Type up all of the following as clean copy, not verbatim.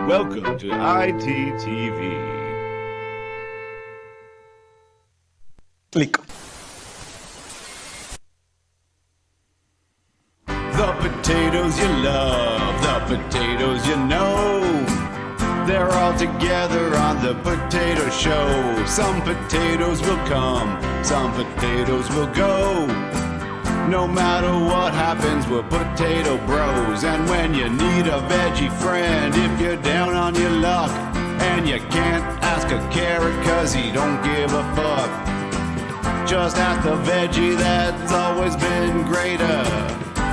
Welcome to ITTV. Click. The potatoes you love, the potatoes you know. They're all together on the Potato Show. Some potatoes will come, some potatoes will go. No matter what happens, we're potato bros. And when you need a veggie friend, if you're down on your luck and you can't ask a carrot cause he don't give a fuck, just ask the veggie that's always been greater.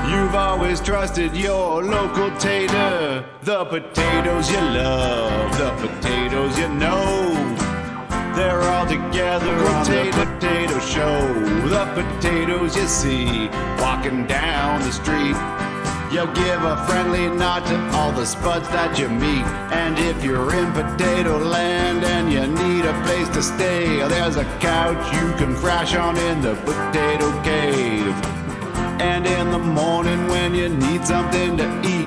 You've always trusted your local tater. The potatoes you love, the potatoes you know. They're all together on the Potato Show. The potatoes you see walking down the street. You'll give a friendly nod to all the spuds that you meet. And if you're in potato land and you need a place to stay, there's a couch you can crash on in the potato cave. And in the morning when you need something to eat,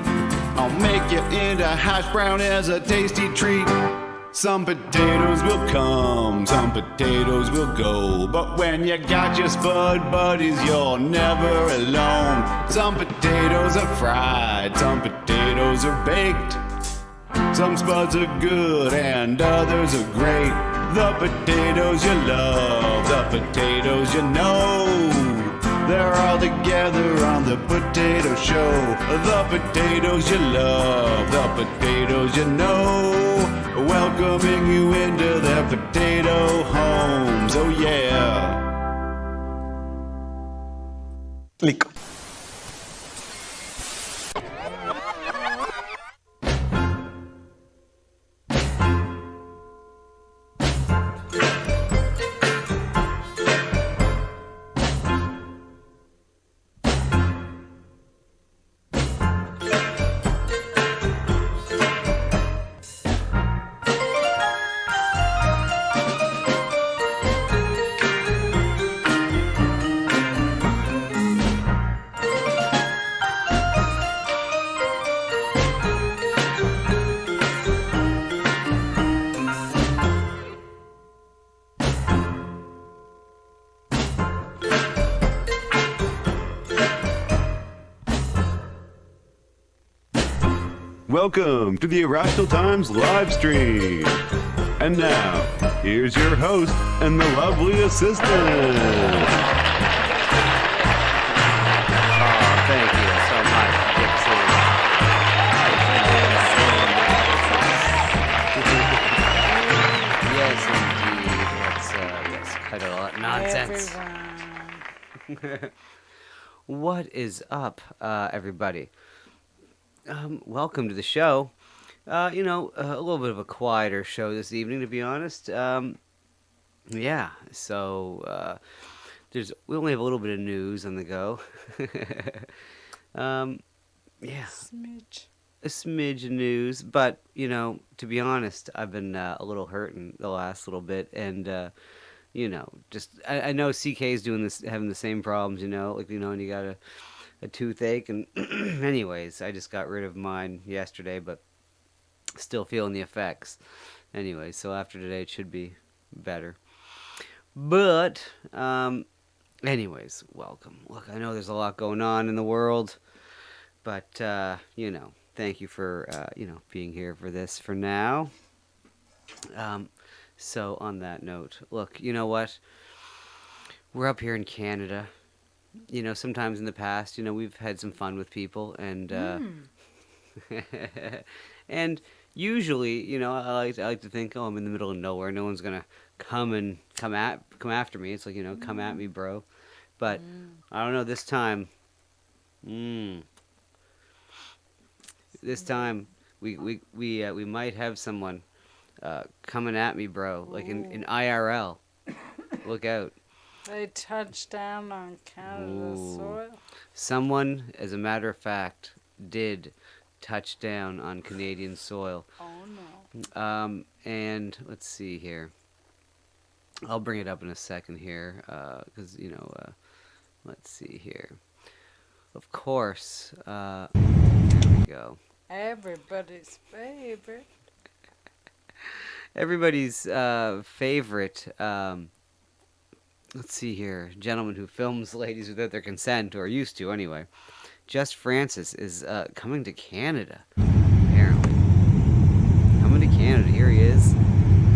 I'll make you into hash brown as a tasty treat. Some potatoes will come, some potatoes will go, but when you got your spud buddies, you're never alone. Some potatoes are fried, some potatoes are baked. Some spuds are good and others are great. The potatoes you love, the potatoes you know. They're all together on the Potato Show. The potatoes you love, the potatoes you know. Welcoming you into their potato homes. Oh yeah. Click. Welcome to the Irrational Times live stream. And now, here's your host and the lovely assistant. Thank you so much, Dixie. Yes, indeed. Let's cut a lot of nonsense. What is up, everybody? Welcome to the show. A little bit of a quieter show this evening, to be honest. Yeah, so we only have a little bit of news on the go. Yeah, a smidge of news, but to be honest, I've been a little hurting the last little bit, and I know CK is doing this, having the same problems, and you got a toothache, and anyways, I just got rid of mine yesterday, but still feeling the effects. Anyway, so after today it should be better. But anyways, welcome. Look, I know there's a lot going on in the world, but thank you for being here for this for now. So on that note, look, you know what? We're up here in Canada. Sometimes in the past, we've had some fun with people, and and usually, I like to think, I'm in the middle of nowhere. No one's gonna come after me. It's like, come at me, bro. But I don't know. This time, we might have someone coming at me, bro. Like in IRL. Look out. They touched down on Canada soil. Someone, as a matter of fact, did touch down on Canadian soil. Oh no. And let's see here. I'll bring it up in a second here, because let's see here. Of course, there we go. Everybody's favorite. Everybody's favorite. Let's see here, gentleman who films ladies without their consent, or used to anyway. Just Francis is coming to Canada, apparently. Coming to Canada, here he is.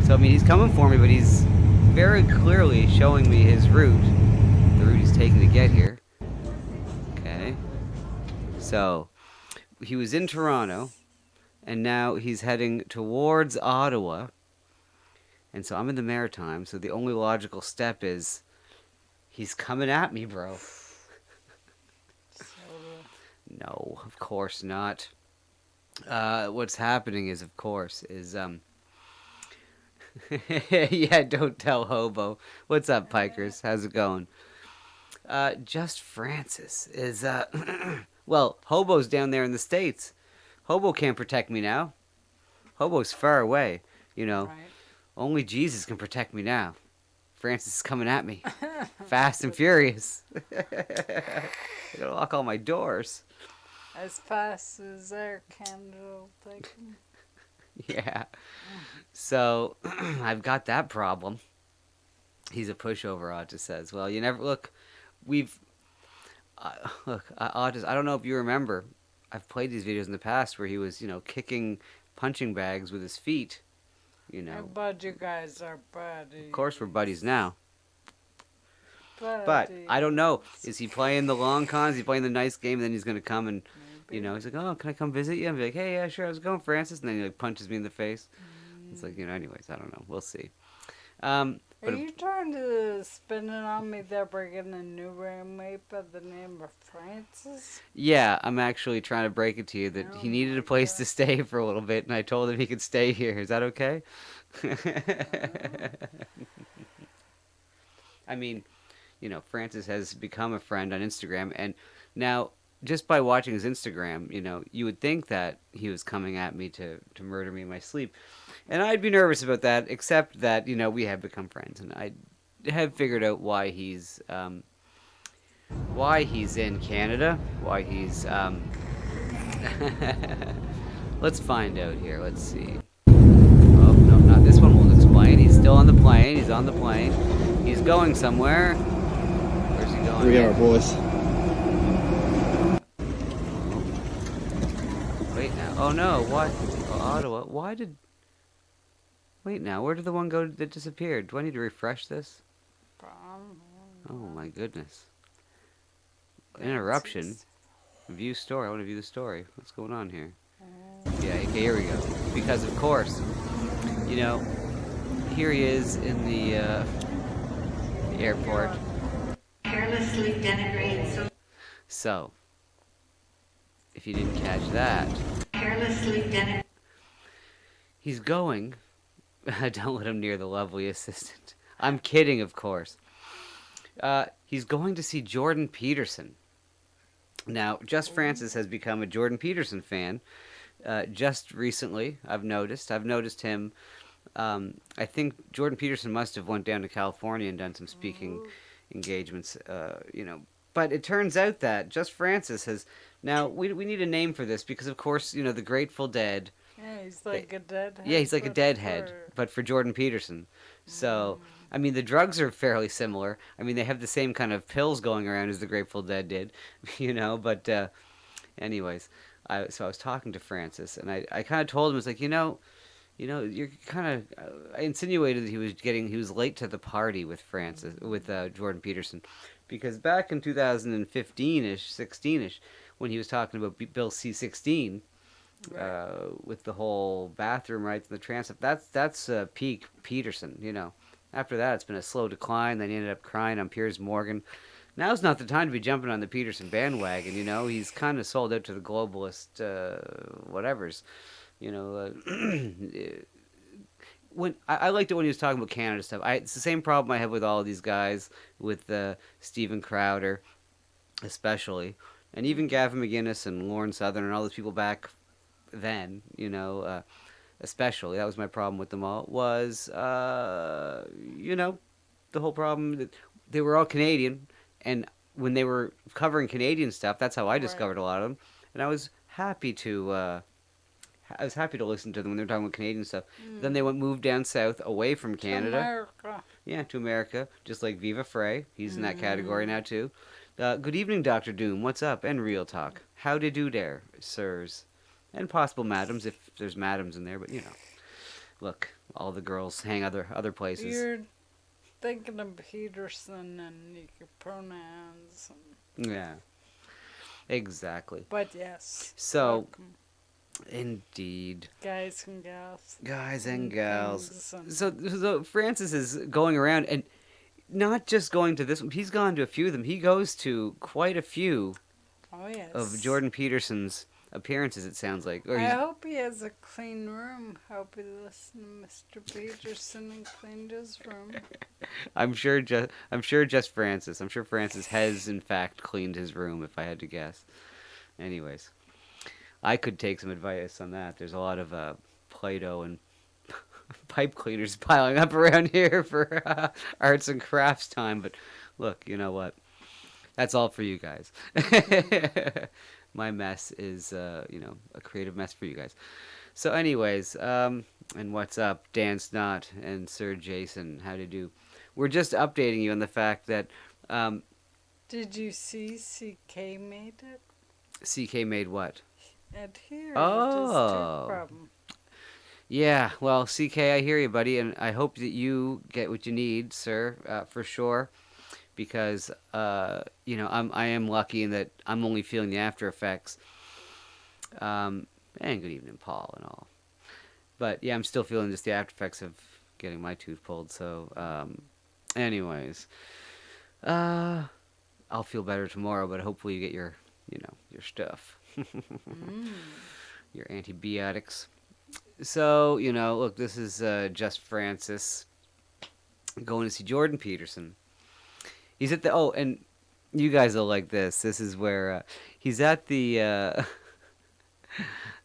So, I mean, he's coming for me, but he's very clearly showing me his route. The route he's taking to get here. Okay. So, he was in Toronto, and now he's heading towards Ottawa. And so I'm in the Maritimes, so the only logical step is he's coming at me, bro. No, of course not. What's happening is, of course, is yeah, don't tell Hobo. What's up, Pikers? How's it going? Just Francis is well, Hobo's down there in the States. Hobo can't protect me now. Hobo's far away, you know. Right. Only Jesus can protect me now. Francis is coming at me. Fast and furious. I gotta lock all my doors. As fast as Air Canada will take 'em. Yeah. So, I've got that problem. He's a pushover, Otis says. Well, you never... Look, we've... Otis, I don't know if you remember. I've played these videos in the past where he was, you know, kicking punching bags with his feet. You know. But you guys are buddies. Of course, we're buddies now. But Buddies. I don't know. Is he playing the long cons? Is he playing the nice game? And then he's gonna come and, you know, he's like, "Oh, can I come visit you?" And be like, "Hey, yeah, sure. How's it going, Francis?" And then he like punches me in the face. It's like, you know. Anyways, I don't know. We'll see. Are But you trying to spin it on me that we're getting a new roommate by the name of Francis? yeah, I'm actually trying to break it to you that Oh he needed my a place God. to stay for a little bit, and I told him he could stay here. Is that okay? I mean, you know, Francis has become a friend on Instagram, and now just by watching his Instagram, you know, you would think that he was coming at me to murder me in my sleep, and I'd be nervous about that. Except that, you know, we have become friends, and I have figured out why he's in Canada, why he's Let's find out here. Let's see. Oh no, not this one. Won't explain. He's still on the plane. He's on the plane. He's going somewhere. Where's he going? We are, boys. Wait now. Oh no, what? Oh, Ottawa. Why did... Wait now, where did the one go that disappeared? Do I need to refresh this? Oh my goodness. Interruption. View story. I want to view the story. What's going on here? Yeah, okay, here we go. Because of course, you know, here he is in the airport. Carelessly denigrate so So, if you didn't catch that, carelessly denigrate he's going. Don't let him near the lovely assistant. I'm kidding, of course. He's going to see Jordan Peterson. Now, Just Francis has become a Jordan Peterson fan. Just recently, I've noticed him. I think Jordan Peterson must have went down to California and done some speaking engagements. You know, but it turns out that Just Francis has now. We need a name for this because, of course, you know, the Grateful Dead. Yeah, he's like a deadhead. Yeah, he's like a but deadhead, for- but for Jordan Peterson. So, I mean, the drugs are fairly similar. I mean, they have the same kind of pills going around as the Grateful Dead did, you know. But, anyways, I was talking to Francis, and I kind of told him, it's like, you know, you're kind of. I insinuated that he was late to the party with Jordan Peterson, because back in 2015ish, 16ish, when he was talking about Bill C-16. With the whole bathroom rights and the trans stuff, that's peak Peterson, you know. After that, it's been a slow decline. Then he ended up crying on Piers Morgan. Now's not the time to be jumping on the Peterson bandwagon, you know. He's kind of sold out to the globalist whatevers, you know. When I liked it when he was talking about Canada stuff. It's the same problem I have with all of these guys, with Stephen Crowder, especially, and even Gavin McGuinness and Lauren Southern and all those people back then, you know, especially. That was my problem with them all, was, you know, the whole problem that they were all Canadian, and when they were covering Canadian stuff, that's how I discovered a lot of them, and I was happy to I was happy to listen to them when they were talking about Canadian stuff. Then they moved down south, away from Canada. America. Yeah, to America, just like Viva Frey. He's in that category now too. Good evening, Doctor Doom. What's up? And Real Talk. How do do there, sirs, and possible madams if there's madams in there. But you know, look, all the girls hang other places. You're thinking of Peterson and your pronouns. Yeah, exactly. But yes. So, welcome, indeed, guys and gals. guys and And gals. things and- So Francis is going around and not just going to this one. He's gone to a few of them. He goes to quite a few Oh, yes. of Jordan Peterson's appearances. It sounds like. Or I he's, hope he has a clean room. Hope he listened to Mr. Peterson and cleaned his room. I'm sure just Francis. I'm sure Francis has in fact cleaned his room, if I had to guess. Anyways, I could take some advice on that. There's a lot of Play-Doh and pipe cleaners piling up around here for arts and crafts time. But look, you know what? That's all for you guys. My mess is, a creative mess for you guys. So, anyways, and what's up, Dan Snot and Sir Jason? How do you do? We're just updating you on the fact that Did you see CK made it? CK made what? At here. Oh. Tooth problem. Yeah, well, CK, I hear you, buddy, and I hope that you get what you need, sir, for sure. Because I am lucky in that I'm only feeling the after effects. And good evening, Paul, and all. But yeah, I'm still feeling just the after effects of getting my tooth pulled. So, anyways, I'll feel better tomorrow. But hopefully, you get your stuff, your antibiotics. So look, this is just Francis going to see Jordan Peterson. He's at and you guys will like this. This is where he's at the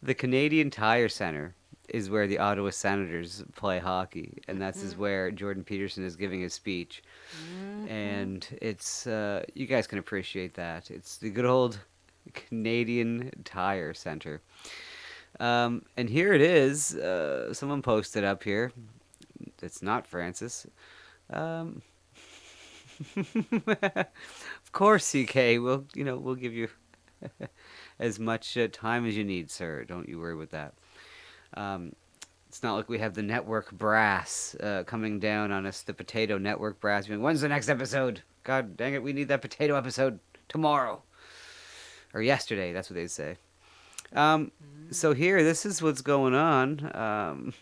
the Canadian Tire Center is where the Ottawa Senators play hockey, and that's is where Jordan Peterson is giving his speech. And it's you guys can appreciate that. It's the good old Canadian Tire Center. And here it is. Someone posted up here. It's not Francis. Of course, CK. We'll give you as much time as you need, sir. Don't you worry about that. It's not like we have the network brass coming down on us. The potato network brass. When's the next episode? God dang it, we need that potato episode tomorrow or yesterday. That's what they say. So here, this is what's going on.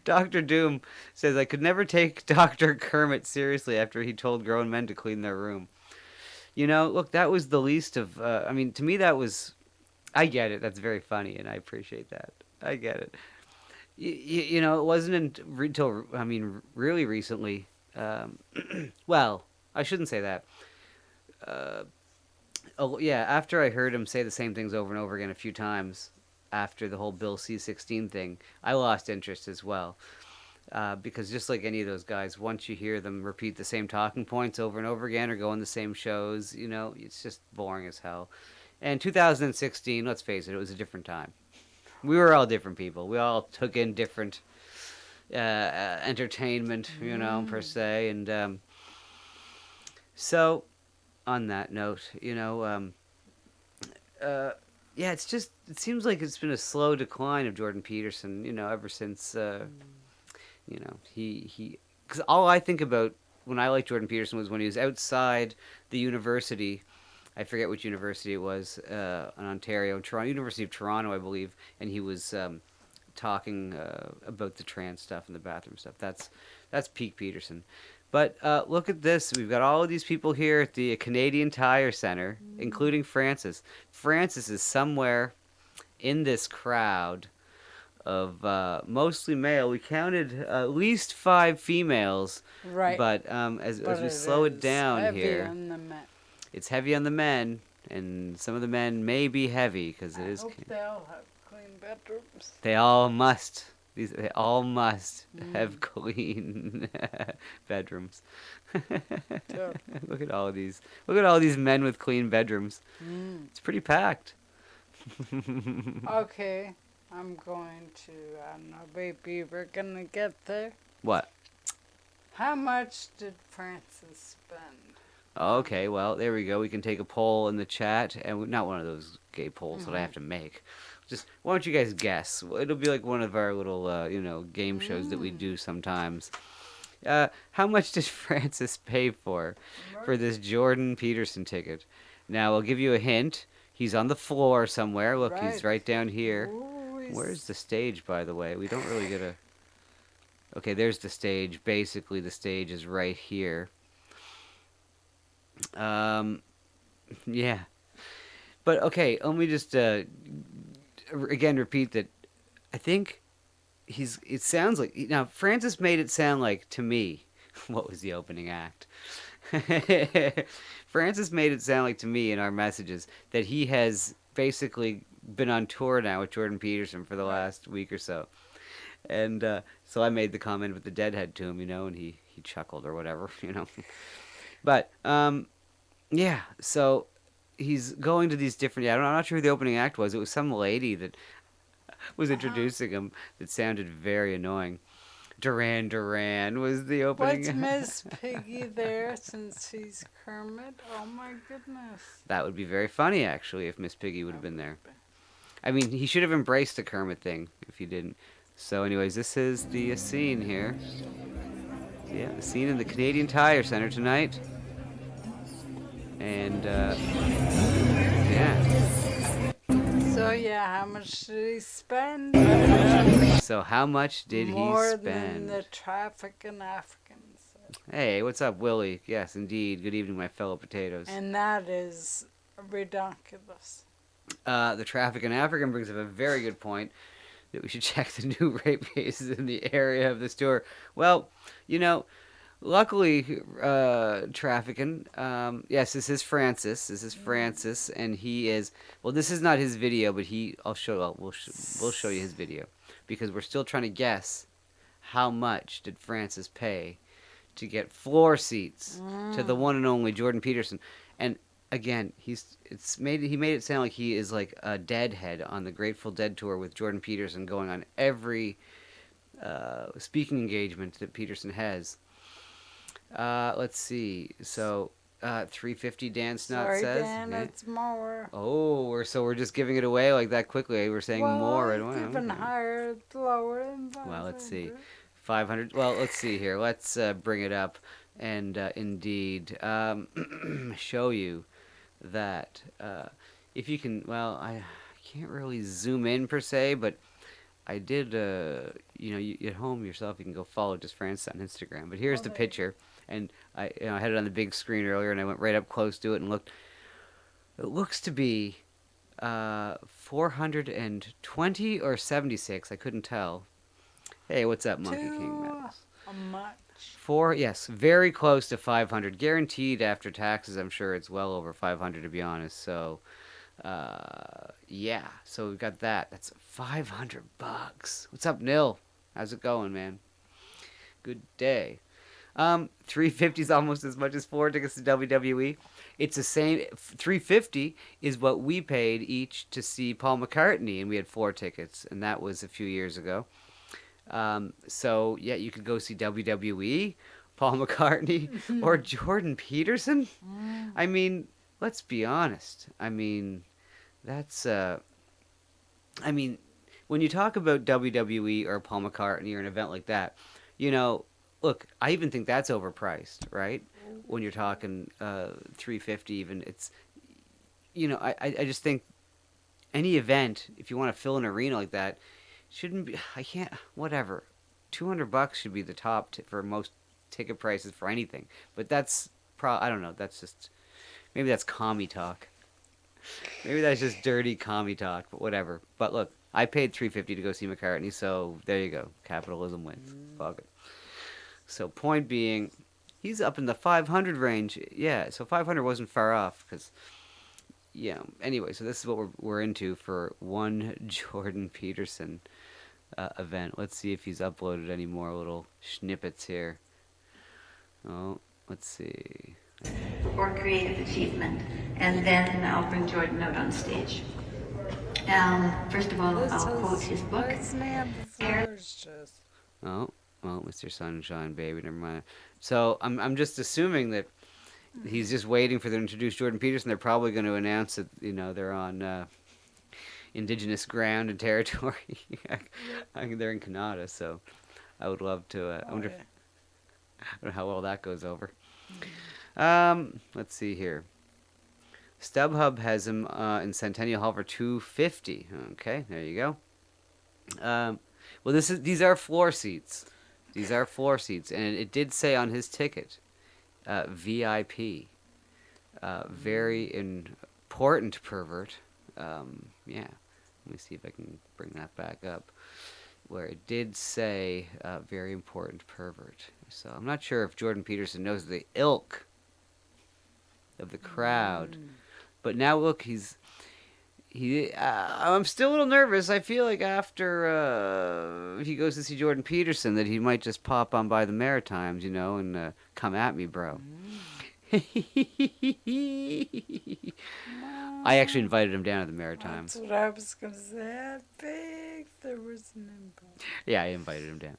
Dr. Doom says, I could never take Dr. Kermit seriously after he told grown men to clean their room. Look, that was the least of, to me that was, I get it. That's very funny, and I appreciate that. I get it. It wasn't until, really recently. Well, I shouldn't say that. After I heard him say the same things over and over again a few times, after the whole Bill C-16 thing, I lost interest as well. Because just like any of those guys, once you hear them repeat the same talking points over and over again or go on the same shows, it's just boring as hell. And 2016, let's face it, it was a different time. We were all different people. We all took in different entertainment, per se. And so, on that note, it seems like it's been a slow decline of Jordan Peterson, ever since, because all I think about when I liked Jordan Peterson was when he was outside the university. I forget which university it was, in Ontario, University of Toronto, I believe, and he was talking about the trans stuff and the bathroom stuff. That's peak Peterson. But look at this. We've got all of these people here at the Canadian Tire Center, including Francis. Francis is somewhere in this crowd of mostly male. We counted at least 5 females. Right. But as we slow it down here, on the men. it's heavy on the men, and some of the men may be heavy because it I is. hope they all have clean bedrooms. They all must. They all must have clean bedrooms. Sure. Look at all of these. Look at all these men with clean bedrooms. It's pretty packed. Okay, I'm going to, I don't know, maybe we're gonna get there. What? How much did Francis spend? Okay, well, there we go. We can take a poll in the chat, and not one of those gay polls that I have to make. Just why don't you guys guess? It'll be like one of our little, game shows that we do sometimes. How much did Francis pay for this Jordan Peterson ticket? Now, I'll give you a hint. He's on the floor somewhere. Look, he's right down here. Ooh, Where's the stage, by the way? We don't really get a... Okay, there's the stage. Basically, the stage is right here. Yeah. But, okay, let me just, again, repeat that I think it sounds like... Now, Francis made it sound like, to me... What was the opening act? Francis made it sound like to me in our messages that he has basically been on tour now with Jordan Peterson for the last week or so. And so I made the comment with the deadhead to him, and he chuckled or whatever, But, yeah, so he's going to these different... I'm not sure who the opening act was. It was some lady that was introducing him that sounded very annoying. Duran Duran was the opening. Was Miss Piggy there since he's Kermit? Oh my goodness. That would be very funny, actually, if Miss Piggy would have been there. I mean, he should have embraced the Kermit thing if he didn't. So anyways, this is the scene here. Yeah, the scene in the Canadian Tire Center tonight. And, yeah. So yeah, how much did he spend? So how much did he More spend? than the trafficking Africans. Hey, what's up, Willie? Yes, indeed. Good evening, my fellow potatoes. And that is ridiculous. The trafficking African brings up a very good point that we should check the new rape cases in the area of this tour. Well, luckily, trafficking, yes, this is Francis. This is Francis, and he is, well, this is not his video, but we'll show you his video, because we're still trying to guess how much did Francis pay to get floor seats to the one and only Jordan Peterson. And again, he made it sound like he is like a deadhead on the Grateful Dead tour with Jordan Peterson, going on every speaking engagement that Peterson has. Let's see. So, $350 Dan Snot Sorry, says. Dan, Yeah. it's more. Oh, we're just giving it away like that quickly. We're saying more right away. Even higher, lower than 500. Well, let's see. 500. Well, let's see here. Let's bring it up and indeed show you that if you can. Well, I can't really zoom in per se, but I did. You at home yourself, you can go follow Just Francis on Instagram. But here's the picture. And I had it on the big screen earlier, and I went right up close to it and looked. It looks to be 420 or 76. I couldn't tell. Hey, what's up, Monkey King Metals? Much. Yes, very close to 500. Guaranteed after taxes, I'm sure it's well over 500 to be honest. So, yeah. So we've got that. That's $500. What's up, Nil? How's it going, man? Good day. 350 is almost as much as 4 tickets to WWE. It's the same. 350 is what we paid each to see Paul McCartney, and we had 4 tickets, and that was a few years ago. So yeah, you could go see WWE, Paul McCartney, or Jordan Peterson. I mean, let's be honest. I mean, that's I mean, when you talk about WWE or Paul McCartney or an event like that, look, I even think that's overpriced, right? When you're talking $350 even, it's, I just think any event, if you want to fill an arena like that, shouldn't be, whatever. $200 should be the top for most ticket prices for anything. But that's, I don't know, that's just, maybe that's commie talk. Maybe that's just dirty commie talk, but whatever. But look, I paid $350 to go see McCartney, so there you go. Capitalism wins. Fuck it. So point being, he's up in the 500 range. Yeah, so 500 wasn't far off because, anyway, so this is what we're into for one Jordan Peterson event. Let's see if he's uploaded any more little snippets here. Oh, let's see. or creative achievement. And then I'll bring Jordan out on stage. First of all, This I'll quote is his book. Let's name the flowers just. Oh, well, Mr. Sunshine Baby, never mind. So I'm just assuming that he's just waiting for them to introduce Jordan Peterson. They're probably going to announce that they're on indigenous ground and territory. I mean, they're in Canada, so I would love to. I wonder I don't know how well that goes over. Let's see here. StubHub has him in Centennial Hall for $250. Okay, there you go. Well, these are floor seats. These are floor seats, and it did say on his ticket, VIP. Very important pervert. Yeah, let me see if I can bring that back up. Where it did say very important pervert. So I'm not sure if Jordan Peterson knows the ilk of the crowd. But now look, I'm still a little nervous. I feel like after he goes to see Jordan Peterson that he might just pop on by the Maritimes, and come at me, bro. I actually invited him down to the Maritimes. That's what I was going to say. I think there was an invite. Yeah, I invited him down.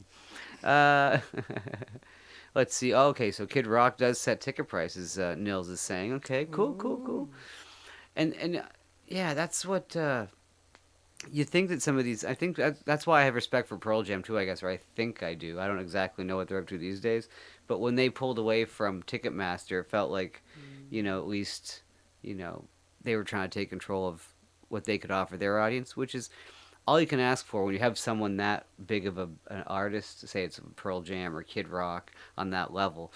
Let's see. Oh, okay, so Kid Rock does set ticket prices, Nils is saying. Okay, cool. And yeah, that's what you think that some of these. I think that's why I have respect for Pearl Jam too. I guess, or I think I do. I don't exactly know what they're up to these days, but when they pulled away from Ticketmaster, it felt like, at least, they were trying to take control of what they could offer their audience, which is all you can ask for when you have someone that big of an artist. Say it's Pearl Jam or Kid Rock on that level,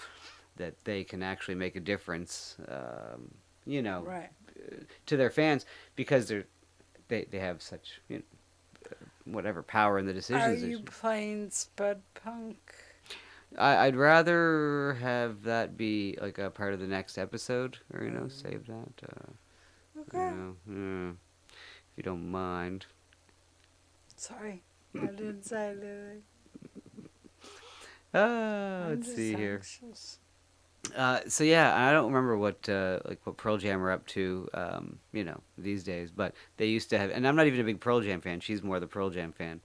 that they can actually make a difference. Right. To their fans, because they have such whatever power in the Are decisions. you playing Spud Punk? I'd rather have that be like a part of the next episode, or save that. Okay. If you don't mind. Sorry, I didn't say anything. Let's see here. So yeah, I don't remember what Pearl Jam are up to, these days. But they used to have, and I'm not even a big Pearl Jam fan. She's more the Pearl Jam fan.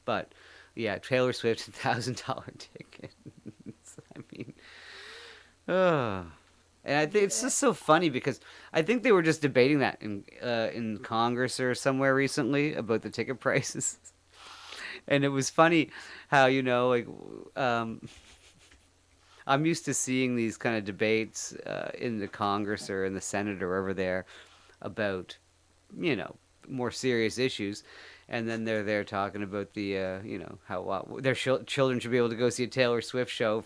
But yeah, Taylor Swift's $1,000 ticket. I mean, and I think it's just so funny because I think they were just debating that in Congress or somewhere recently about the ticket prices, and it was funny how I'm used to seeing these kind of debates in the Congress or in the Senate or over there about, more serious issues. And then they're there talking about the, how their children should be able to go see a Taylor Swift show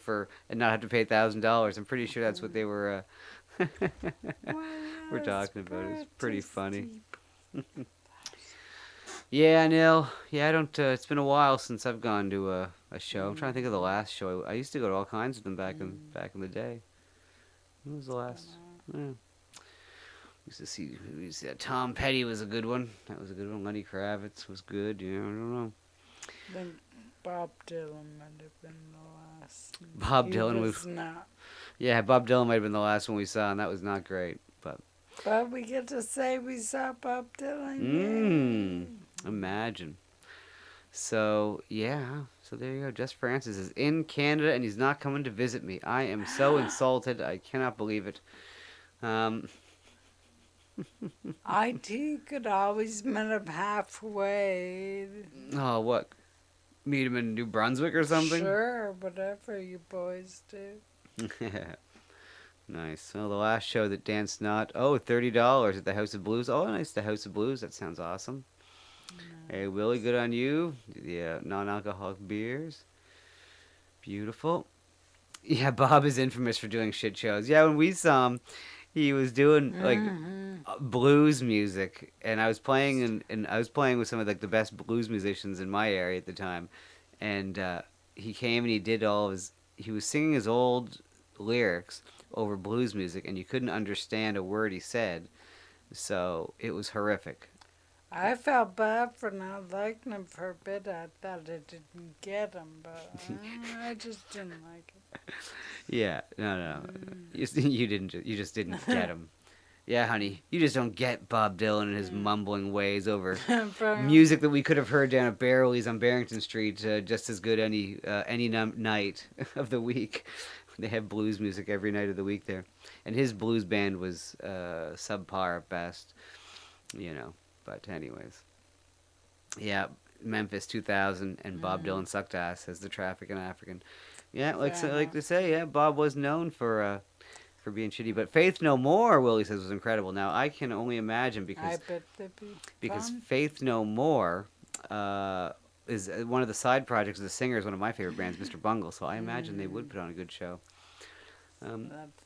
and not have to pay $1,000. I'm pretty sure that's what they were we're talking about. It's pretty funny. Yeah, Neil. Yeah, I don't. It's been a while since I've gone to a show. I'm trying to think of the last show. I used to go to all kinds of them back in the day. When was the last? Yeah. Used to see. Tom Petty was a good one. That was a good one. Lenny Kravitz was good. I don't know. Then Bob Dylan might have been the last. Bob Dylan was not. Yeah, Bob Dylan might have been the last one we saw, and that was not great. But we get to say we saw Bob Dylan. Imagine. So, yeah. So there you go. Jess Francis is in Canada, and he's not coming to visit me. I am so insulted. I cannot believe it. IT could always meet him halfway. Oh, what? Meet him in New Brunswick or something? Sure, whatever you boys do. Nice. Well, the last show that Dan Snot, $30 at the House of Blues. Oh, nice, the House of Blues. That sounds awesome. Nice. Hey, Willie, good on you. Yeah, non-alcoholic beers. Beautiful. Yeah, Bob is infamous for doing shit shows. Yeah, when we saw him, he was doing blues music, and I was playing and I was playing with some of the best blues musicians in my area at the time, and he came and he was singing his old lyrics over blues music, and you couldn't understand a word he said, so it was horrific. I felt bad for not liking him for a bit. I thought I didn't get him, but I just didn't like it. Yeah, no. You didn't. You just didn't get him. Yeah, honey, you just don't get Bob Dylan and his mumbling ways over From- music that we could have heard down at Barrowly's on Barrington Street just as good any night of the week. They have blues music every night of the week there. And his blues band was subpar at best, you know. But anyways. Yeah, Memphis 2000 and Bob Dylan sucked ass as the Traffic and African. Yeah, like to say, yeah, Bob was known for being shitty. But Faith No More, Willie says, was incredible. Now, I can only imagine I bet they'd be because fun. Faith No More is one of the side projects of the singer is one of my favorite bands, Mr. Bungle. So I imagine they would put on a good show. That's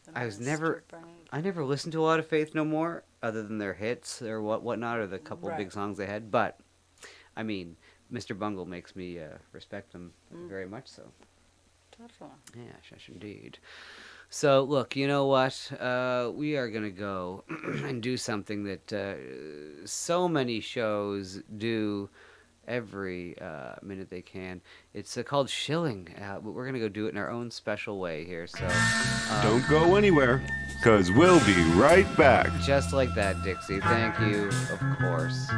the I was Mr. never, Bungle. I never listened to a lot of Faith No More, other than their hits or whatnot, or the couple of big Right. songs they had. But I mean, Mr. Bungle makes me respect them very much. So Definitely. yes, indeed. So look, you know what? We are gonna go and do something that so many shows do every minute they can. It's called shilling. But we're gonna go do it in our own special way here. So Don't go anywhere, because we'll be right back. just like that, Dixie. Thank you, of course.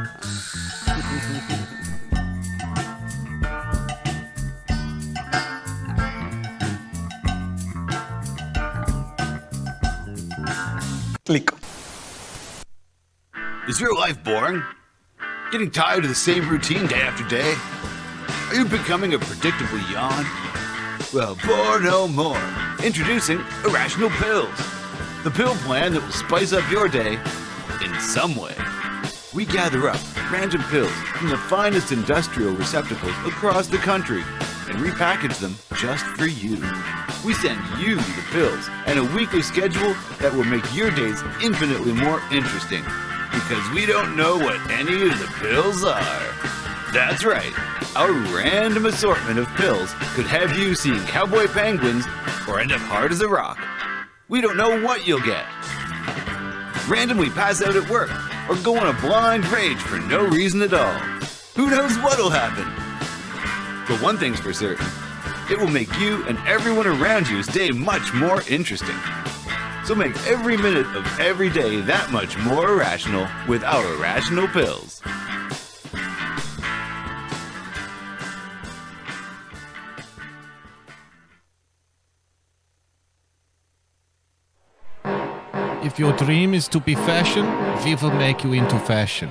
Click. Is your life boring? Getting tired of the same routine day after day? Are you becoming a predictable yawn? Well, bore no more. Introducing Irrational Pills, the pill plan that will spice up your day in some way. We gather up random pills from the finest industrial receptacles across the country and repackage them just for you. We send you the pills and a weekly schedule that will make your days infinitely more interesting, because we don't know what any of the pills are. That's right. Our random assortment of pills could have you seeing cowboy penguins or end up hard as a rock. We don't know what you'll get. Randomly pass out at work or go on a blind rage for no reason at all. Who knows what'll happen? But one thing's for certain. It will make you and everyone around you stay much more interesting. So make every minute of every day that much more irrational with our Irrational Pills. If your dream is to be fashion, we will make you into fashion.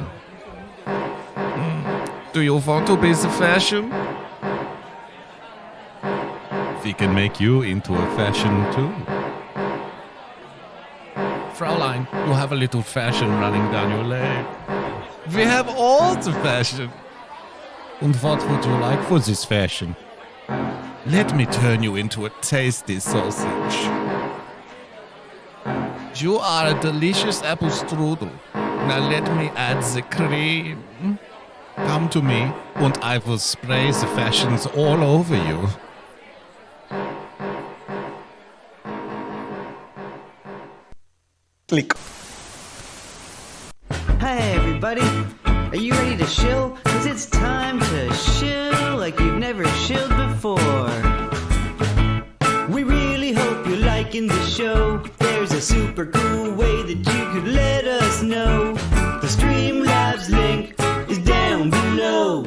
Do you want to be the fashion? We can make you into a fashion too. Fraulein, you have a little fashion running down your leg. We have all the fashion. And what would you like for this fashion? Let me turn you into a tasty sausage. You are a delicious apple strudel. Now let me add the cream. Come to me, and I will spray the fashions all over you. Click. Hi everybody, are you ready to shill? Cause it's time to shill like you've never shilled before. We really hope you're liking the show. There's a super cool way that you could let us know. The Streamlabs link is down below.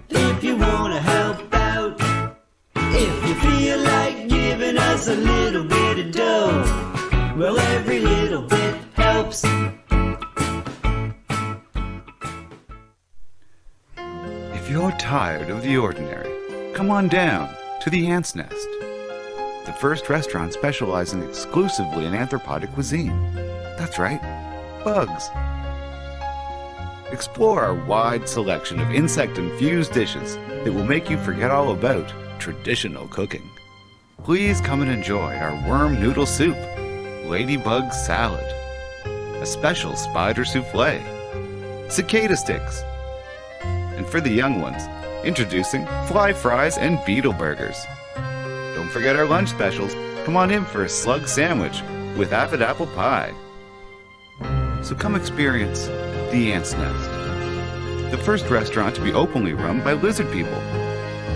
If you wanna help out, if you feel like giving us a little bit of dough, well, every little bit helps. If you're tired of the ordinary, come on down to the Ant's Nest, the first restaurant specializing exclusively in anthropodic cuisine. That's right, bugs. Explore our wide selection of insect-infused dishes that will make you forget all about traditional cooking. Please come and enjoy our worm noodle soup, ladybug salad, a special spider souffle, cicada sticks, and for the young ones, introducing fly fries and beetle burgers. Don't forget our lunch specials. Come on in for a slug sandwich with aphid apple pie. So come experience the Ant's Nest, the first restaurant to be openly run by lizard people.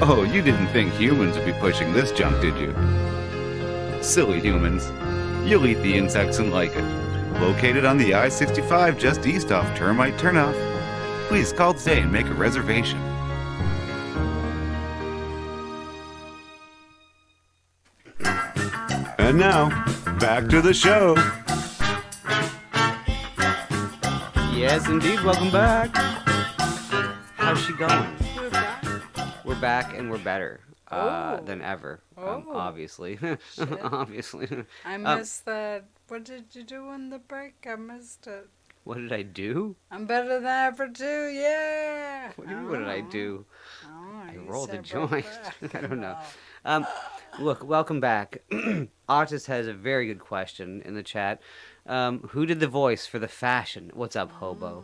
Oh, you didn't think humans would be pushing this junk, did you? Silly humans. You'll eat the insects and like it. located on the I-65 just east off Termite Turnoff. Please call today and make a reservation. And now, back to the show. Yes, indeed. Welcome back. How's she going? You're back. We're back and we're better Oh. than ever. Oh. Obviously. Obviously. I missed that. What did you do on the break? I missed it. What did I do? I'm better than ever too. Yeah. What do you mean, what did I do? Oh, I you rolled a said joint. back. I don't know. No. Look, welcome back. Otis has a very good question in the chat. Who did the voice for the fashion? What's up, Hobo?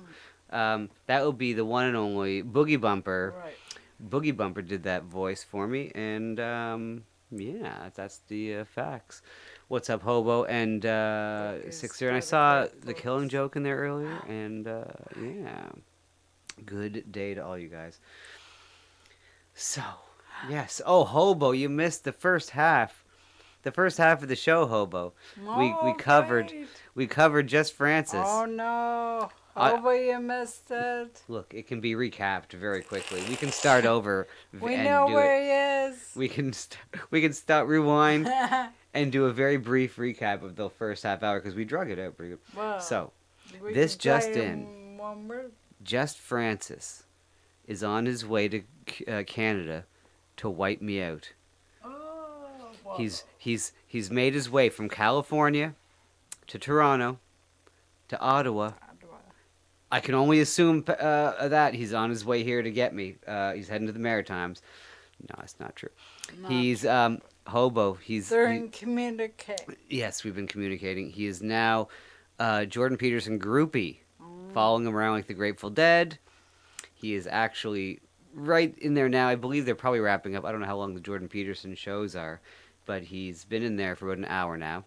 That would be the one and only Boogie Bumper. Right. Boogie Bumper did that voice for me, and yeah, that's the facts. What's up, Hobo? And Sixer, and I saw the Killing Joke in there earlier, and yeah, good day to all you guys. So, yes. Oh, Hobo, you missed the first half. The first half of the show, Hobo. We Oh, covered great. we covered Just Francis. Oh no. I- Oh, you missed it. Look, it can be recapped very quickly. We can start over We and know do where it. he is. We can start rewind and do a very brief recap of the first half hour because we drug it out pretty good. Well, So, we this can just tell you in. one word. Just Francis is on his way to Canada to wipe me out. Oh, well, He's made his way from California to Toronto to Ottawa. I can only assume that he's on his way here to get me. He's heading to the Maritimes. No, it's not true. Not He's Hobo. They're in communicate. Yes, we've been communicating. He is now Jordan Peterson groupie, following him around like the Grateful Dead. He is actually right in there now. I believe they're probably wrapping up. I don't know how long the Jordan Peterson shows are, but he's been in there for about an hour now,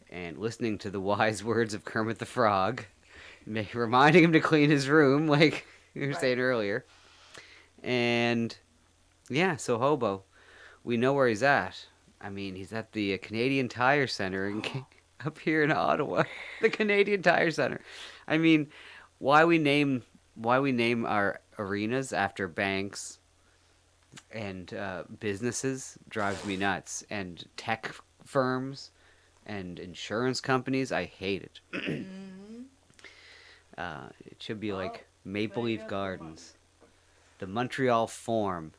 and listening to the wise words of Kermit the Frog, reminding him to clean his room, like you were saying earlier. And yeah, so Hobo, we know where he's at. I mean, he's at the Canadian Tire Center up here in Ottawa. The Canadian Tire Center. I mean, why we name our arenas after banks and businesses drives me nuts. And tech firms and insurance companies, I hate it. It should be like Maple Leaf Gardens, the Montreal Forum.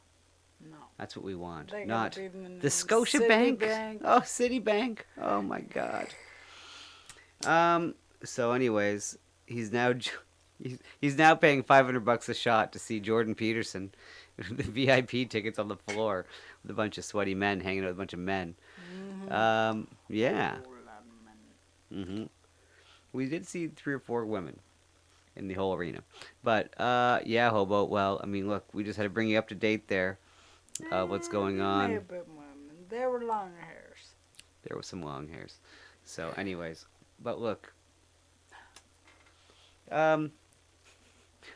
No. That's what we want. They gotta Not be in the Scotia Bank. Citibank. Oh, Citibank. Oh my God. So, anyways, he's now paying $500 a shot to see Jordan Peterson. The VIP tickets on the floor with a bunch of sweaty men hanging out with a bunch of men. Yeah. We did see 3 or 4 women in the whole arena. But, yeah, Hobo, well, I mean, look, we just had to bring you up to date there. What's going on. Maybe women. They were long hairs. There was some long hairs. So, anyways, but look,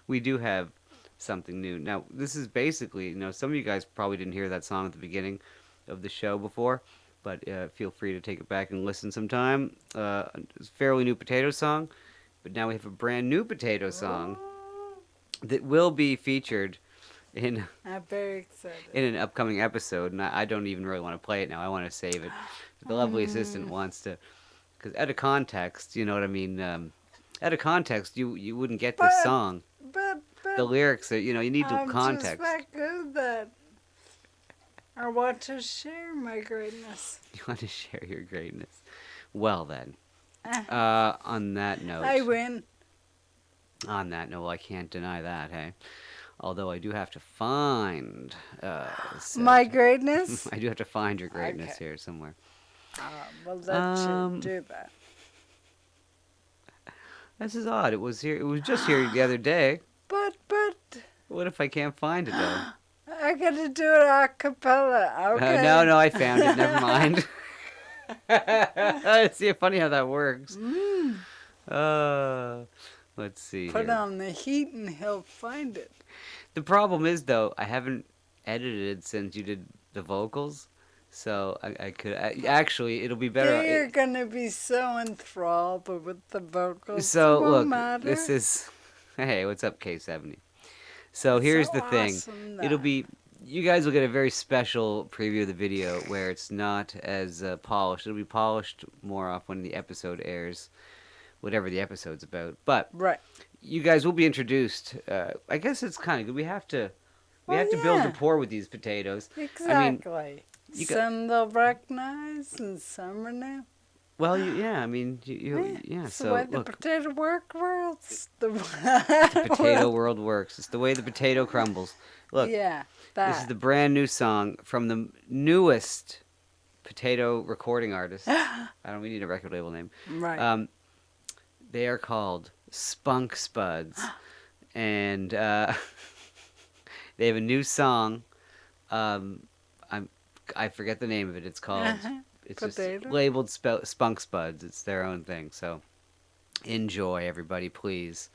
we do have something new. Now, this is basically, some of you guys probably didn't hear that song at the beginning of the show before, but feel free to take it back and listen sometime. It's a fairly new Potato song, but now we have a brand new Potato song that will be featured in I'm very excited. an upcoming episode, and I don't even really want to play it now. I want to save it. The lovely assistant wants to, because out of context, you know what I mean. Out of context, you wouldn't get this But- song. But The lyrics are, you need I'm context. just that good that I want to share my greatness. You want to share your greatness. Well then, on that note, I win. on that note, well, I can't deny that. Hey, although I do have to find My greatness? I do have to find your greatness Okay. here somewhere. Well, that Um, should do that. This is odd. It was here. It was just here the other day. But What if I can't find it though? I gotta do it a cappella. Okay. No, I found it. Never mind. See, funny how that works. Let's see. Put here. on the heat and he'll find it. The problem is though, I haven't edited since you did the vocals, So actually, it'll be better. You're gonna be so enthralled with the vocals. So it won't look, matter. this is. Hey, what's up, K70? So here's So the thing. awesome, It'll that. be. You guys will get a very special preview of the video where it's not as polished. It'll be polished more off when the episode airs, whatever the episode's about. But Right. you guys will be introduced. I guess it's kind of good. We have to Well, build yeah. rapport with these potatoes. Exactly. you got- Some they'll recognize and some are new. Well, yeah. I mean, yeah. It's the So way the look, potato works. The potato world works. It's the way the potato crumbles. Look, Yeah, this is the brand new song from the newest potato recording artist. We need a record label name. right. They are called Spunk Spuds, and they have a new song. I forget the name of it. It's called. It's just Potato? labeled Spunk Spuds. It's their own thing. So enjoy, everybody, please.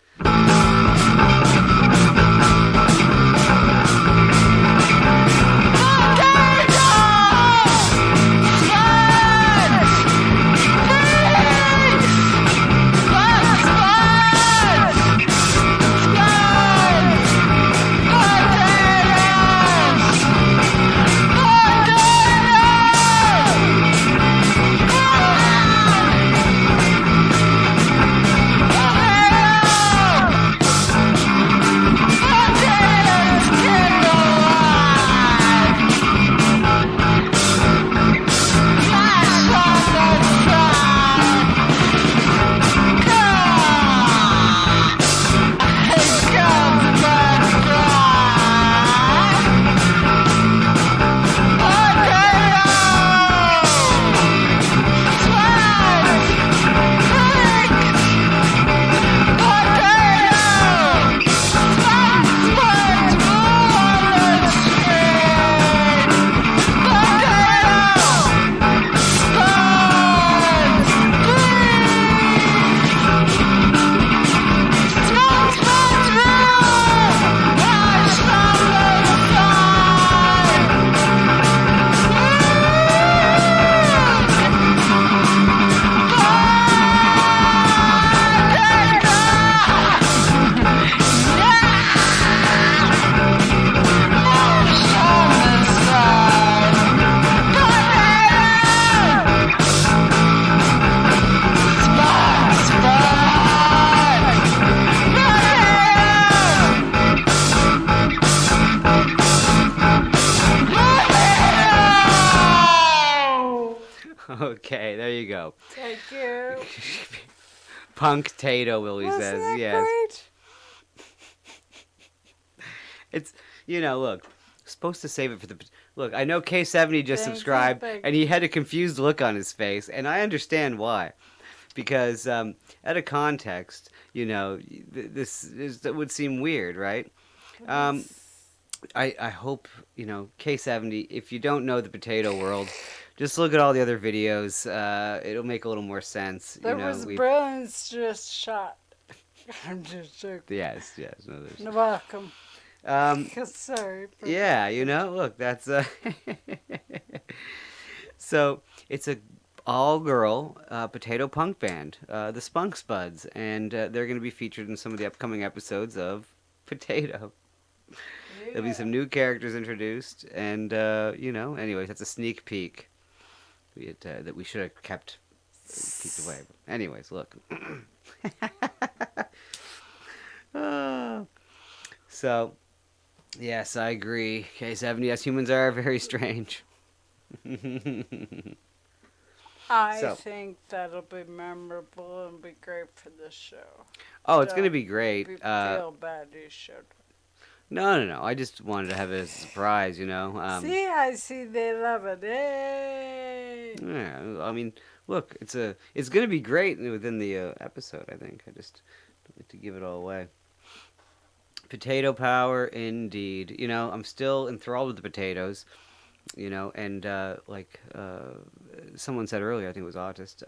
Okay, there you go. Thank you. Punk-tato, Willie Wasn't says. that Yes. great? It's, look, supposed to save it for the. Look, I know K70 just Thank you, subscribed, thank and he had a confused look on his face, and I understand why. Because, out of context, that would seem weird, right? I hope, K70, if you don't know the potato world, just look at all the other videos. It'll make a little more sense. There was brilliance just shot. I'm just joking. Yes, no, there's. You're welcome. Sorry. Yeah, look, that's so it's a all-girl potato punk band, the Spunk Spuds, and they're going to be featured in some of the upcoming episodes of Potato. There'll be some new characters introduced, and anyways, that's a sneak peek that we should have kept away. But anyways, look. So, yes, I agree. K70, yes, humans are very strange. I So- think that'll be memorable and be great for the show. Oh, it's going to Don't be great. feel bad you showed. No. I just wanted to have it as a surprise, I see they love it. Hey! Yeah, I mean, look, it's going to be great within the episode, I think. I just don't like to give it all away. Potato power, indeed. I'm still enthralled with the potatoes, and like someone said earlier, I think it was Autist,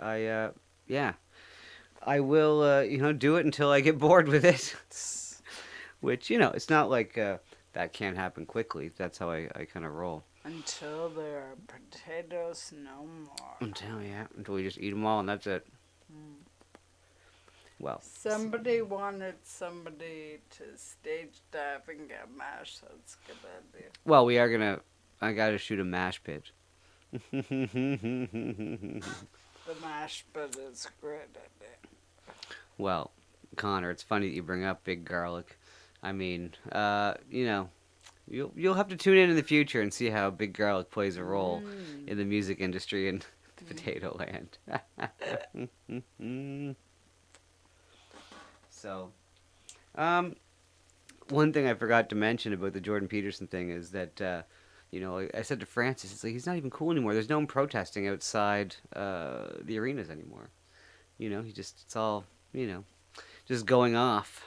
I will, do it until I get bored with it. Which, it's not like that can't happen quickly. That's how I kind of roll. Until there are potatoes no more. Until we just eat them all and that's it. Well, Somebody wanted somebody to stage dive and get mashed. That's a good idea. well, I gotta shoot a mash pitch. The mash pit is a great idea. Well, Connor, it's funny that you bring up Big Garlic. I mean, you'll have to tune in the future and see how Big Garlic plays a role in the music industry in Potato Land. So, one thing I forgot to mention about the Jordan Peterson thing is that, I said to Francis, it's like he's not even cool anymore. There's no one protesting outside the arenas anymore. It's all, just going off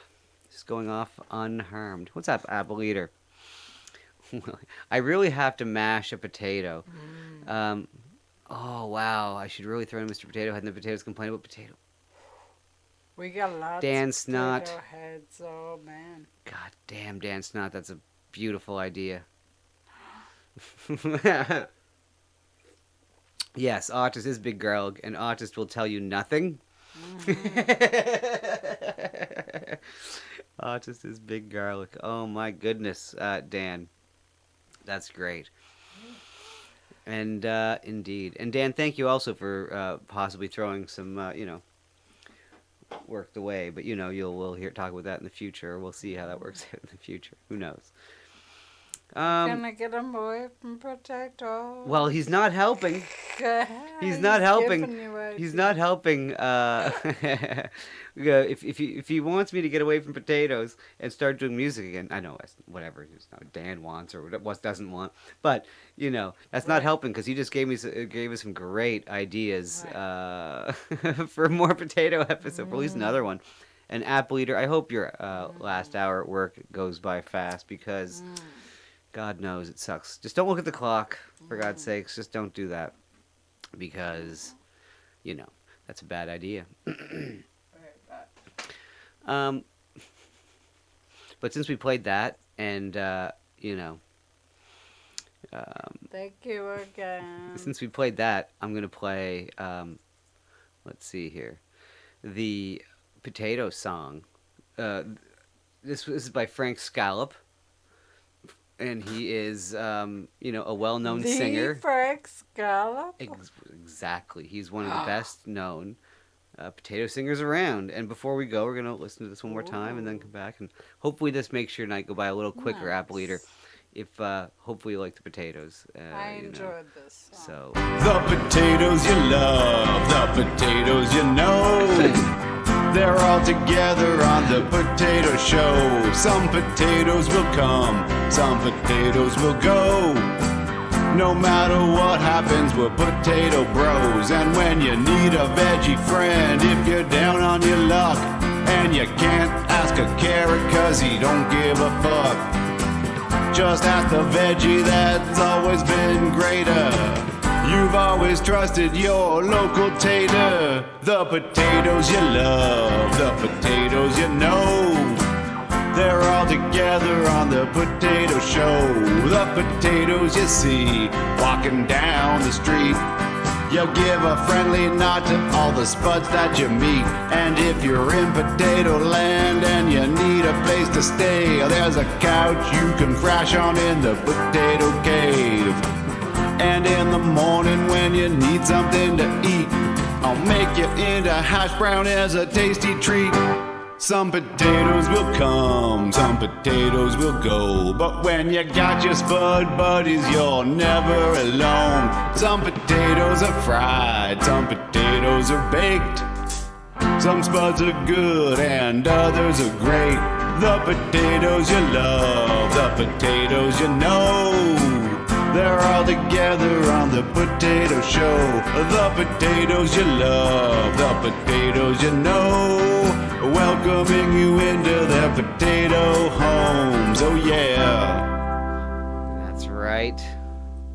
unharmed. What's up, Apple Eater? I really have to mash a potato. Oh, wow. I should really throw in Mr. Potato Head and the potatoes complain about potato. We got lots Dan of Snot. potato heads. Oh, man. God damn, Dan Snot. That's a beautiful idea. Yes, Artist is Big Garlic, and Artist will tell you nothing. Artist is Big Garlic. Oh, my goodness, Dan. That's great. And indeed. And Dan, thank you also for possibly throwing some, worked away. But, we'll talk about that in the future. We'll see how that works out in the future. Who knows? Can I get him away from Potato? Well, he's not helping. He's not helping. He's not helping. If he wants me to get away from potatoes and start doing music again, I know whatever Dan wants or what doesn't want, but that's not helping because he just gave us some great ideas for more potato episode, or at least another one. And Apple Eater, I hope your last hour at work goes by fast because God knows it sucks. Just don't look at the clock, for God's sakes. Just don't do that because that's a bad idea. But since we played that, and Thank you again. since we played that, I'm gonna play. Let's see here, the potato song. This is by Frank Scallop, and he is a well-known singer. Frank Scallop? Exactly, he's one of the best known potato singers around. And before we go, we're going to listen to this one more time and then come back. And hopefully this makes your night go by a little quicker, Apple Eater. If hopefully you like the potatoes. I enjoyed this song. So The potatoes you love, the potatoes you know. They're all together on the Potato Show. Some potatoes will come, some potatoes will go. No matter what happens, we're potato bros. And when you need a veggie friend, if you're down on your luck and you can't ask a carrot cause he don't give a fuck, just ask the veggie that's always been greater. You've always trusted your local tater. The potatoes you love, the potatoes you know. They're all together on the Potato Show. The potatoes you see walking down the street. You'll give a friendly nod to all the spuds that you meet. And if you're in Potato Land and you need a place to stay, there's a couch you can crash on in the Potato Cave. And in the morning when you need something to eat, I'll make you into hash brown as a tasty treat. Some potatoes will come, some potatoes will go. But when you got your spud buddies, you're never alone. Some potatoes are fried, some potatoes are baked. Some spuds are good and others are great. The potatoes you love, the potatoes you know. They're all together on the Potato Show. The potatoes you love, the potatoes you know. Welcoming you into their potato homes. Oh yeah. that's right.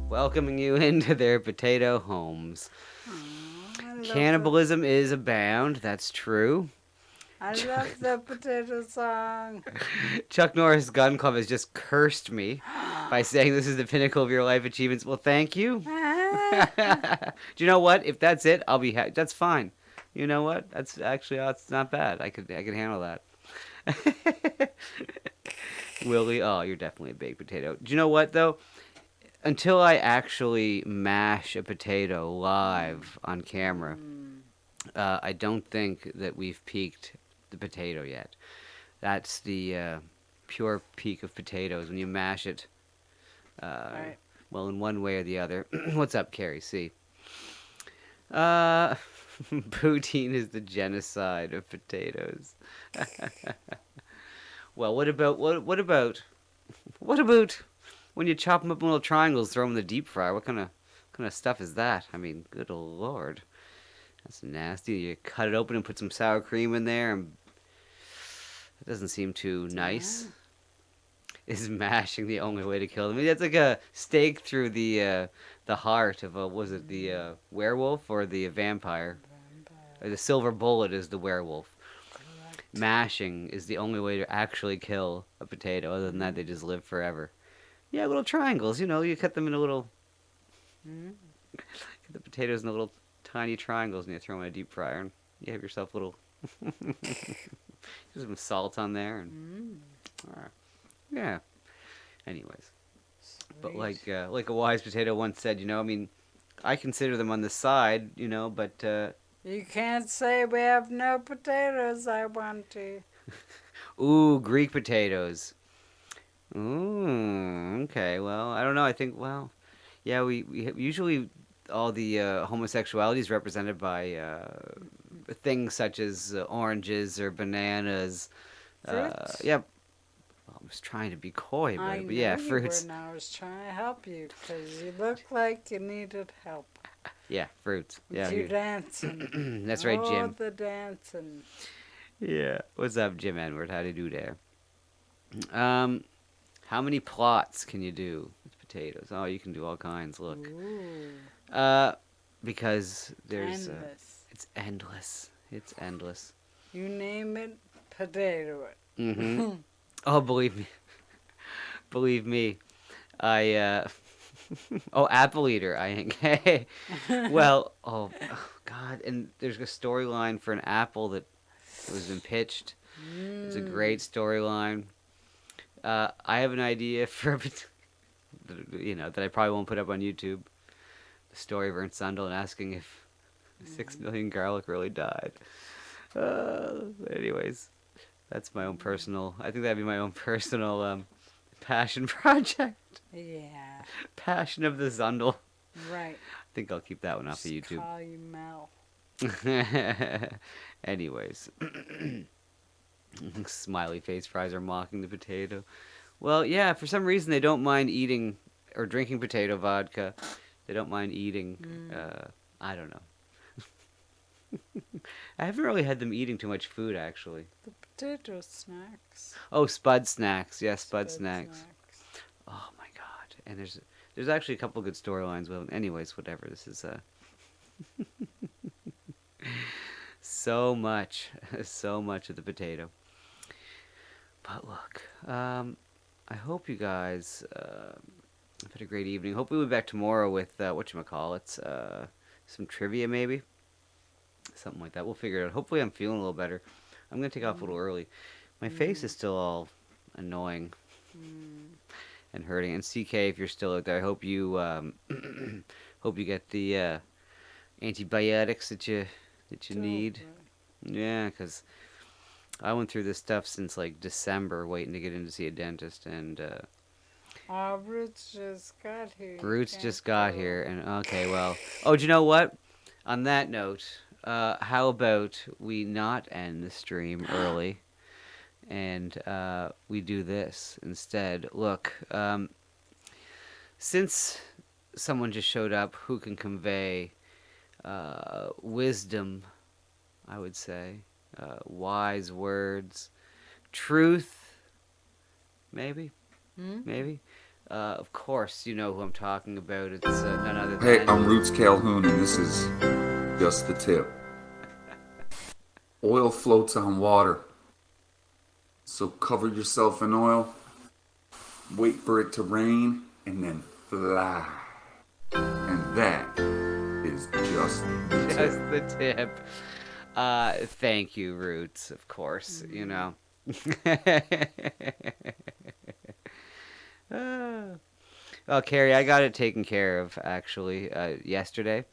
Welcoming you into their potato homes. Cannibalism is abound, that's true. I love the potato song. Chuck Norris Gun Club has just cursed me by saying this is the pinnacle of your life achievements. Well, thank you. Do you know what? If that's it, I'll be happy. That's fine. You know what? That's actually it's not bad. I could handle that. Willie, oh, you're definitely a baked potato. Do you know what though? Until I actually mash a potato live on camera, I don't think that we've peaked the potato yet. That's the pure peak of potatoes when you mash it. Right. Well, in one way or the other. What's up, Carrie? See. Poutine is the genocide of potatoes. Well, what about when you chop them up in little triangles, throw them in the deep fryer? What kind of stuff is that? I mean, good lord, that's nasty. You cut it open and put some sour cream in there, and it doesn't seem too nice. Is mashing the only way to kill them? I mean, that's like a stake through the heart of was it the werewolf or the vampire? Or the silver bullet is the werewolf. Correct. Mashing is the only way to actually kill a potato. Other than that, they just live forever. Yeah, little triangles. You know, you cut them into little. Cut the potatoes into little tiny triangles, and you throw them in a deep fryer, and you have yourself little. Some salt on there, and. Yeah. Anyways, but like a wise potato once said, you know, I mean, I consider them on the side, you know, but. You can't say we have no potatoes. I want to. Ooh, Greek potatoes. Ooh, okay. Well, I don't know. I think, well, yeah, we usually all the homosexuality is represented by things such as oranges or bananas. Fruits? Yeah. I was trying to be coy, but yeah, fruits. And I was trying to help you because you looked like you needed help. Yeah, fruits. Yeah, You dancing. that's right, Jim. Oh, the dancing. Yeah. What's up, Jim Edward? How do you do there? How many plots can you do with potatoes? Oh, you can do all kinds. Look. Ooh. Because there's Endless. it's endless. It's endless. You name it, potato it. Mm-hmm. Oh, believe me. Believe me. I oh, apple eater. I well, oh God, and there's a storyline for an apple that was been pitched. It's a great storyline. I have an idea for that I probably won't put up on YouTube. The story of Ernst Sundell asking if 6 million garlic really died. Anyways, that's my own personal. I think that'd be my own personal passion project. Yeah. Passion of the Zundel. Right. I think I'll keep that one off of Just YouTube. call you Mel. Anyways. Smiley face fries are mocking the potato. Well, yeah, for some reason they don't mind eating or drinking potato vodka. They don't mind eating, I don't know. I haven't really had them eating too much food, actually. The potato snacks. Oh, Spud Snacks. Yes, Spud Snacks. Oh, my God. And there's actually a couple good storylines. Well, anyways, whatever. This is so much of the potato. But look, I hope you guys have had a great evening. Hope we'll be back tomorrow with whatchamacallits, some trivia maybe, something like that. We'll figure it out. Hopefully I'm feeling a little better. I'm gonna take off a little early. My face is still all annoying and hurting. And CK, if you're still out there, I hope you hope you get the antibiotics that you need. Yeah, because I went through this stuff since like December, waiting to get in to see a dentist, and Roots just got here. Roots just got here, and okay, well, oh, do you know what? On that note, how about we not end the stream early, and we do this instead? Look, since someone just showed up who can convey wisdom, I would say, wise words, truth, maybe. Of course, you know who I'm talking about. It's none other than... Hey, I'm Roots Calhoun, and this is Just the Tip. Oil floats on water. So cover yourself in oil, wait for it to rain, and then fly. And that is just the Just tip. the tip. Thank you, Roots, of course, you know. Well, Carrie, I got it taken care of actually yesterday.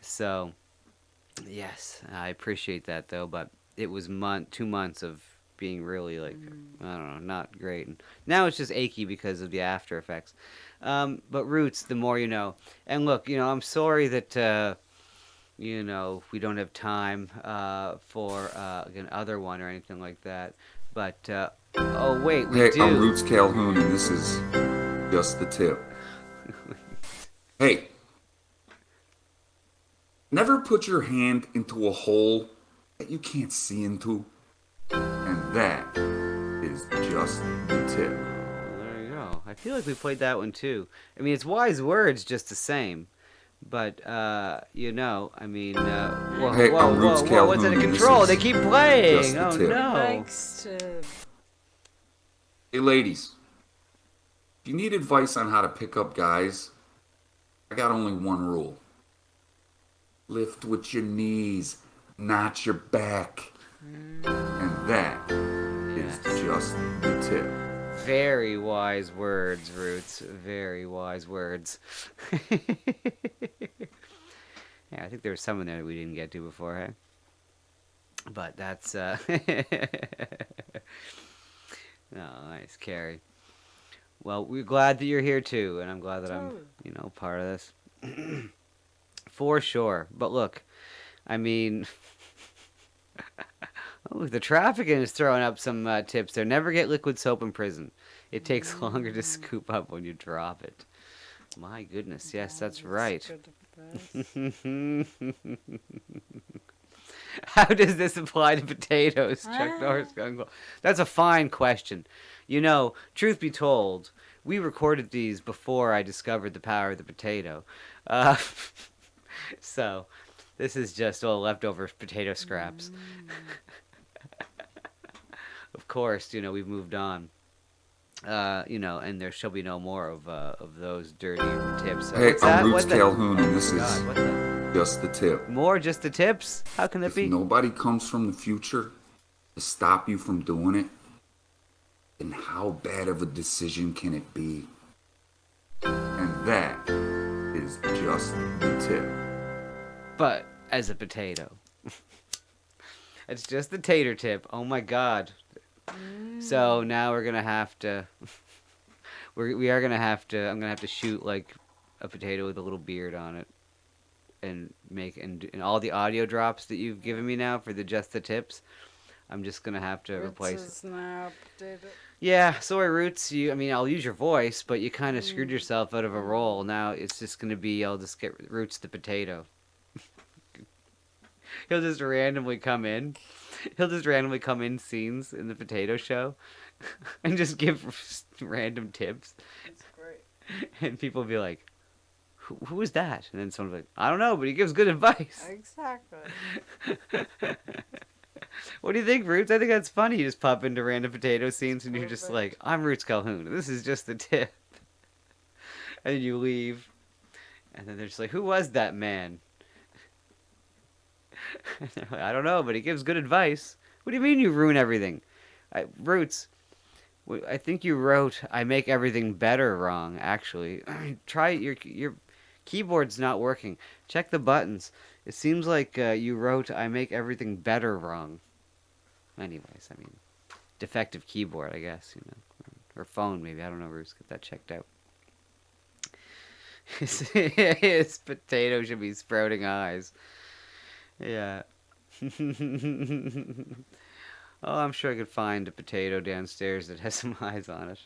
So, yes, I appreciate that though, but it was 2 months of being really like I don't know, not great. And now it's just achy because of the after effects. But Roots, the more you know. And look, I'm sorry that we don't have time for another one or anything like that. But oh wait, we Hey, do. I'm Roots Calhoun, and this is just the tip. Hey, never put your hand into a hole that you can't see into. And that is just the tip. There you go. I feel like we played that one too. I mean, it's wise words just the same. But well, Hey, whoa, I'm Roots whoa, what's out Calhoun, of and this control? is They keep playing. just the Oh tip. no. Likes to. Hey, ladies, if you need advice on how to pick up guys, I got only one rule. Lift with your knees, not your back. And that is just the tip. Very wise words, Roots. Very wise words. Yeah, I think there was some in there that we didn't get to before, hey? But that's oh, nice, Carrie. Well, we're glad that you're here too, and I'm glad that I'm, part of this. For sure. But look, I mean, oh, the trafficking is throwing up some tips there. Never get liquid soap in prison. It takes longer to scoop up when you drop it. My goodness, yes, that's right. Good advice. How does this apply to potatoes, Chuck Norris? That's a fine question. Truth be told, we recorded these before I discovered the power of the potato. So, this is just all leftover potato scraps. Of course, we've moved on. And there shall be no more of those dirty tips. Hey, What's that? I'm Roots What the- Calhoun, and this God, is what the? just the tip. More just the tips? How can that If be? nobody comes from the future to stop you from doing it, then how bad of a decision can it be? And that is just the tip. But as a potato. It's just the tater tip. Oh my god. So now we're gonna have to we are gonna have to I'm gonna have to shoot like a potato with a little beard on it and and all the audio drops that you've given me now for just the tips, I'm just gonna have to replace it. It's now potato. Yeah, sorry Roots, I'll use your voice, but you kinda screwed yourself out of a role. Now it's just gonna be I'll just get Roots the potato. He'll just randomly come in. He'll just randomly come in scenes in the potato show and just give random tips. It's great. And people will be like, who is that? And then someone's like, I don't know, but he gives good advice. Exactly. What do you think, Roots? I think that's funny. You just pop into random potato scenes and you're just Perfect. like, I'm Roots Calhoun. This is just the tip. And then you leave. And then they're just like, who was that man? And they're like, I don't know, but he gives good advice. What do you mean you ruin everything? Roots, I think you wrote, I make everything better wrong, actually. Try your keyboard's not working. Check the buttons. It seems like you wrote, I make everything better wrong. Anyways, defective keyboard, I guess, Or phone, maybe. I don't know, Roots. Get that checked out. His potato should be sprouting eyes. Yeah. Oh, I'm sure I could find a potato downstairs that has some eyes on it.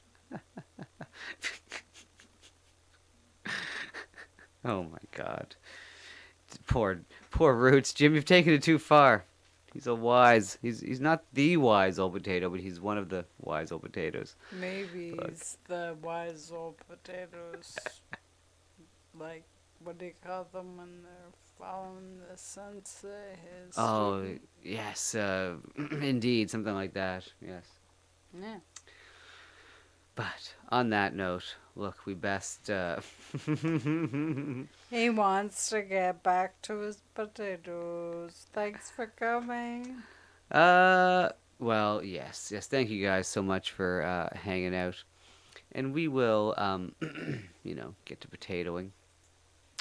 Oh my god. Poor Roots. Jim, you've taken it too far. He's he's not the wise old potato, but he's one of the wise old potatoes. Maybe Look. it's the wise old potatoes. Like what do you call them when they're following the sensei? His Oh, student? yes, indeed, something like that. Yes. Yeah. But on that note, look, we best. He wants to get back to his potatoes. Thanks for coming. Well, yes. Thank you guys so much for hanging out, and we will, get to potatoing,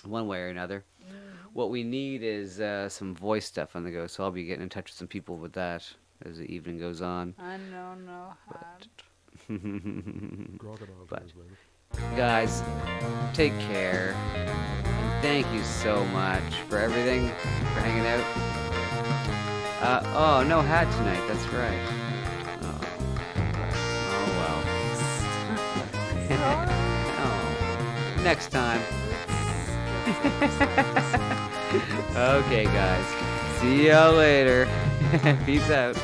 one way or another. What we need is some voice stuff on the go, so I'll be getting in touch with some people with that as the evening goes on. I know no hat. But guys, take care. And thank you so much for everything, for hanging out. Oh, no hat tonight. That's right. Oh well. Oh, next time. Okay, guys. See y'all later. Peace out.